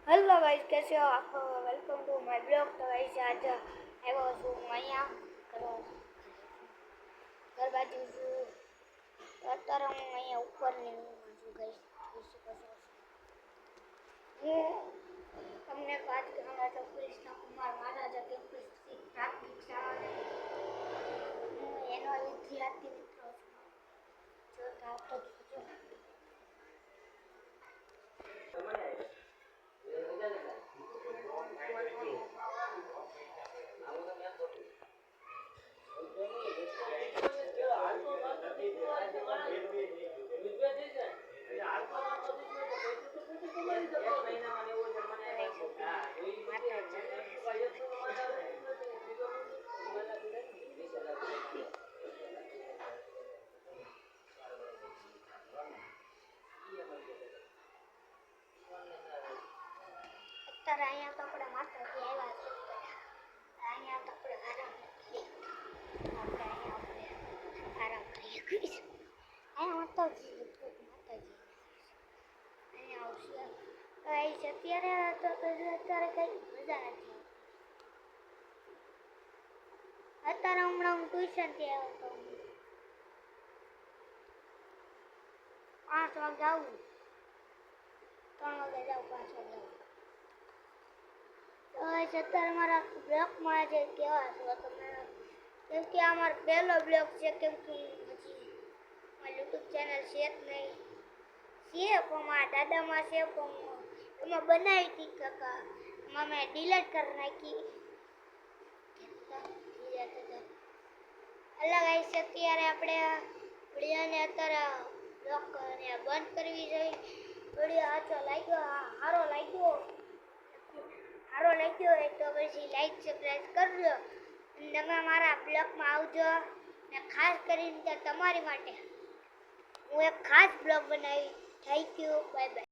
Hello guys, कैसे हो आप? Welcome to my blog. तो गाइस आज આવ્યો છું હું અહીંયા ઘર બાજુ છું. અત્યારે હું અહીંયા ઉપરની રૂમમાં છું ગાઈસ. હું તમને વાત કહેવા તો કૃષ્ણ કુમાર મહારાજા કેમ્પસથી પ્રાથમિક શાળા હું એનો વિદ્યાર્થી મિત્રો છું. જો આવતો જોજો. અત્યારે અહીંયા તો આપણે માતાજી આવ્યા છે. અહીંયા તો આપણે આરામ કરીએ. અહીંયા માતાજી અહીંયા આવશે. અત્યારે તો અત્યારે કઈ મજા નથી. અત્યારે હમણાં હું ટ્યુશનથી આવ્યો હતો. 5 વાગે આવું, 3 વાગે જાઉં, 5 વાગે આવું. અત્યારે મારા બ્લોગમાં જે કહેવા છો તમે, કેમ કે આ મારો પહેલો બ્લોગ છે. કેમ કે હજી મારી યુટ્યુબ ચેનલ છે જ નહીં. છે પણ મારા દાદામાં છે, પણ એમાં બનાવી હતી કાકા, એમાં મેં ડિલીટ કરી નાખી. અલગ આવી છે. અત્યારે આપણે વિડીયોને અત્યારે બ્લોગ બંધ કરવી જોઈએ. વિડીયો સારો લાગ્યો હોય તો પછી લાઈક સબસ્ક્રાઈબ કરજો. તમે મારા બ્લોગમાં આવજો. ને ખાસ કરીને તમારી માટે હું એક ખાસ બ્લોગ બનાવી. Thank you, bye bye.